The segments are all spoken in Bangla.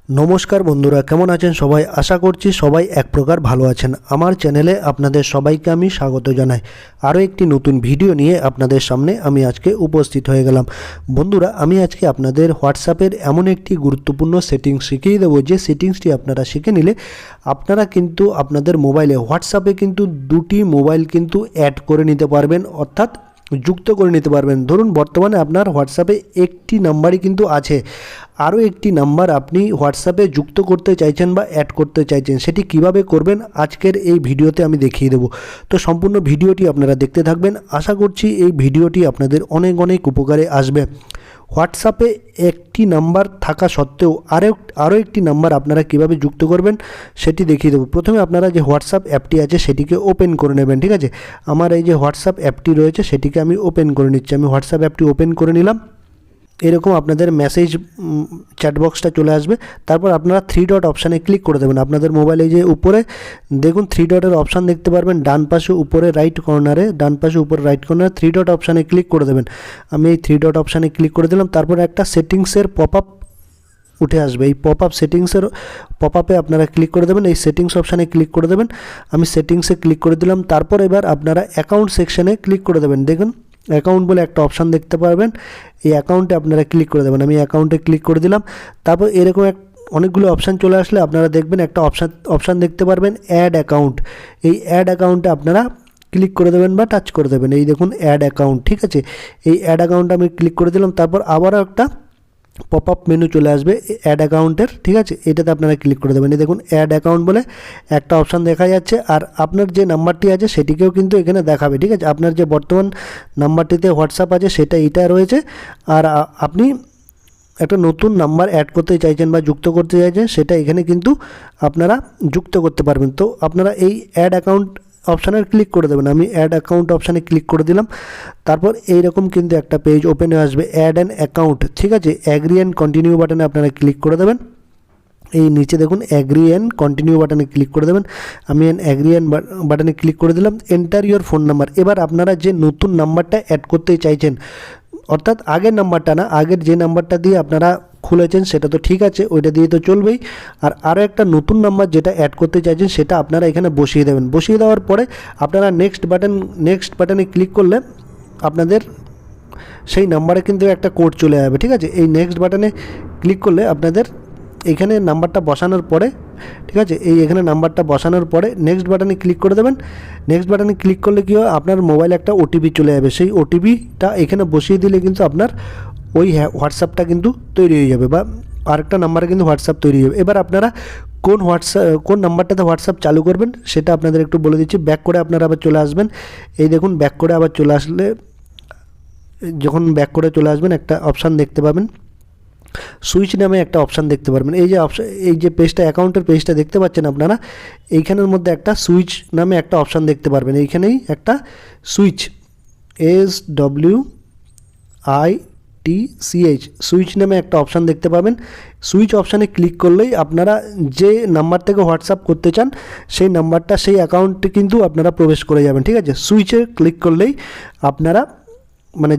নমস্কার বন্ধুরা, কেমন আছেন সবাই? আশা করছি সবাই এক প্রকার ভালো আছেন। আমার চ্যানেলে আপনাদের সবাইকে আমি স্বাগত জানাই। আরও একটি নতুন ভিডিও নিয়ে আপনাদের সামনে আমি আজকে উপস্থিত হয়ে গেলাম। বন্ধুরা, আমি আজকে আপনাদের হোয়াটসঅ্যাপের এমন একটি গুরুত্বপূর্ণ সেটিংস শিখিয়ে দেবো, যে সেটিংসটি আপনারা শিখে নিলে আপনারা কিন্তু আপনাদের মোবাইলে হোয়াটসঅ্যাপে কিন্তু দুটি মোবাইল কিন্তু অ্যাড করে নিতে পারবেন, অর্থাৎ যুক্ত করে নিতে পারবেন। ধরুন বর্তমানে আপনার হোয়াটসঅ্যাপে একটি নাম্বারই কিন্তু আছে, আরও একটি নাম্বার আপনি হোয়াটসঅ্যাপে যুক্ত করতে চাইছেন বা অ্যাড করতে চাইছেন, সেটি কিভাবে করবেন আজকের এই ভিডিওতে আমি দেখিয়ে দেবো। তো সম্পূর্ণ ভিডিওটি আপনারা দেখতে থাকবেন। আশা করছি এই ভিডিওটি আপনাদের অনেক অনেক উপকারে আসবে। হোয়াটসঅ্যাপে একটি নাম্বার থাকা সত্ত্বেও আরও একটি নাম্বার আপনারা কিভাবে যুক্ত করবেন সেটি দেখিয়ে দেবো। প্রথমে আপনারা যে হোয়াটসঅ্যাপ অ্যাপটি আছে সেটিকে ওপেন করে নেবেন, ঠিক আছে। আমার এই যে হোয়াটসঅ্যাপ অ্যাপটি রয়েছে সেটিকে আমি ওপেন করে নিচ্ছি। আমি হোয়াটসঅ্যাপ অ্যাপটি ওপেন করে নিলাম। এরকম আপনাদের মেসেজ চ্যাটবক্সটা চলে আসবে। তারপর আপনারা থ্রি ডট অপশানে ক্লিক করে দেবেন। আপনাদের মোবাইলে যে উপরে দেখুন থ্রি ডটের অপশান দেখতে পারবেন, ডান পাশে উপরে রাইট কর্নারে, থ্রি ডট অপশানে ক্লিক করে দেবেন। আমি এই থ্রি ডট অপশানে ক্লিক করে দিলাম। তারপর একটা সেটিংসের পপ আপ উঠে আসবে। এই পপ আপে আপনারা ক্লিক করে দেবেন। এই সেটিংস অপশানে ক্লিক করে দেবেন। আমি সেটিংসে ক্লিক করে দিলাম। তারপর এবার আপনারা অ্যাকাউন্ট সেকশানে ক্লিক করে দেবেন। দেখুন অ্যাকাউন্ট বলে একটা অপশান দেখতে পারবেন, এই অ্যাকাউন্টে আপনারা ক্লিক করে দেবেন। আমি অ্যাকাউন্টে ক্লিক করে দিলাম। তারপর এরকম অনেকগুলো অপশান চলে আসলে আপনারা দেখবেন একটা অপশান দেখতে পারবেন অ্যাড অ্যাকাউন্ট। এই অ্যাড অ্যাকাউন্টে আপনারা ক্লিক করে দেবেন বা টাচ করে দেবেন। এই দেখুন অ্যাড অ্যাকাউন্ট, ঠিক আছে। এই অ্যাড অ্যাকাউন্টে আমি ক্লিক করে দিলাম। তারপর আবারও একটা পপ আপ মেনু চলে আসবে অ্যাড অ্যাকাউন্টের, ঠিক আছে। এটাতে আপনারা ক্লিক করে দেবেন। এই দেখুন অ্যাড অ্যাকাউন্ট বলে একটা অপশান দেখা যাচ্ছে। আর আপনার যে নাম্বারটি আছে সেটিকেও কিন্তু এখানে দেখাবে, ঠিক আছে। আপনার যে বর্তমান নাম্বারটিতে হোয়াটসঅ্যাপ আছে সেটা এইটা রয়েছে। আর আপনি একটা নতুন নাম্বার অ্যাড করতে চাইছেন বা যুক্ত করতে চাইছেন, সেটা এখানে কিন্তু আপনারা যুক্ত করতে পারবেন। তো আপনারা এই অ্যাড অ্যাকাউন্ট অপশানে ক্লিক করে দেবেন। আমি অ্যাড অ্যাকাউন্ট অপশানে ক্লিক করে দিলাম। তারপর এইরকম কিন্তু একটা পেজ ওপেন হয়ে আসবে অ্যাড অ্যান অ্যাকাউন্ট, ঠিক আছে। অ্যাগ্রি অ্যান্ড কন্টিনিউ বাটনে আপনারা ক্লিক করে দেবেন। এই নিচে দেখুন অ্যাগ্রি অ্যান্ড কন্টিনিউ বাটনে ক্লিক করে দেবেন। আমি অ্যাগ্রি অ্যান্ড বাটনে ক্লিক করে দিলাম। Enter your phone number. এবার আপনারা যে নতুন নাম্বারটা অ্যাড করতে চাইছেন, অর্থাৎ আগের নাম্বারটা না, আগের যে নাম্বারটা দিয়ে আপনারা খুলেছেন সেটা তো ঠিক আছে, ওইটা দিয়ে তো চলবেই। আর আরও একটা নতুন নাম্বার যেটা অ্যাড করতে চাইছেন সেটা আপনারা এখানে বসিয়ে দেবেন। বসিয়ে দেওয়ার পরে আপনারা নেক্সট বাটনে ক্লিক করলে আপনাদের সেই নাম্বারে কিন্তু একটা কোড চলে যাবে, ঠিক আছে। এই নেক্সট বাটনে ক্লিক করলে আপনাদের এখানে নাম্বারটা বসানোর পরে, ঠিক আছে, এখানে নাম্বারটা বসানোর পরে নেক্সট বাটনে ক্লিক করে দেবেন। নেক্সট বাটনে ক্লিক করলে কী হয়, আপনার মোবাইলে একটা ওটিপি চলে যাবে। সেই ওটিপিটা এখানে বসিয়ে দিলে কিন্তু আপনার ওই হোয়াটসঅ্যাপটা কিন্তু তৈরি হয়ে যাবে, বা আরেকটা নাম্বারে কিন্তু হোয়াটসঅ্যাপ তৈরি হয়ে যাবে। এবার আপনারা কোন নাম্বারটাতে হোয়াটসঅ্যাপ চালু করবেন সেটা আপনাদের একটু বলে দিচ্ছি। ব্যাক করে আপনারা আবার চলে আসবেন। এই দেখুন ব্যাক করে আবার চলে আসলে, যখন ব্যাক করে চলে আসবেন একটা অপশান দেখতে পাবেন, সুইচ নামে একটা অপশান দেখতে পারবেন। এই যে পেজটা, অ্যাকাউন্টের পেজটা দেখতে পাচ্ছেন আপনারা, এইখানের মধ্যে একটা সুইচ নামে একটা অপশান দেখতে পারবেন। এইখানেই একটা সুইচ SWITCH সুইচ নামে একটা অপশান দেখতে পাবেন। সুইচ অপশানে ক্লিক করলেই আপনারা যে নাম্বার থেকে হোয়াটসঅ্যাপ করতে চান সেই নাম্বারটা, সেই অ্যাকাউন্টে কিন্তু আপনারা প্রবেশ করে যাবেন, ঠিক আছে। সুইচে ক্লিক করলেই আপনারা মানে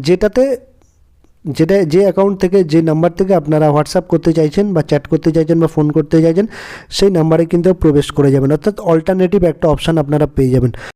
যে অ্যাকাউন্ট থেকে, যে নাম্বার থেকে আপনারা হোয়াটসঅ্যাপ করতে চাইছেন বা চ্যাট করতে চাইছেন বা ফোন করতে চাইছেন সেই নাম্বারে কিন্তু প্রবেশ করে যাবেন, অর্থাৎ অল্টারনেটিভ একটা অপশান আপনারা পেয়ে যাবেন।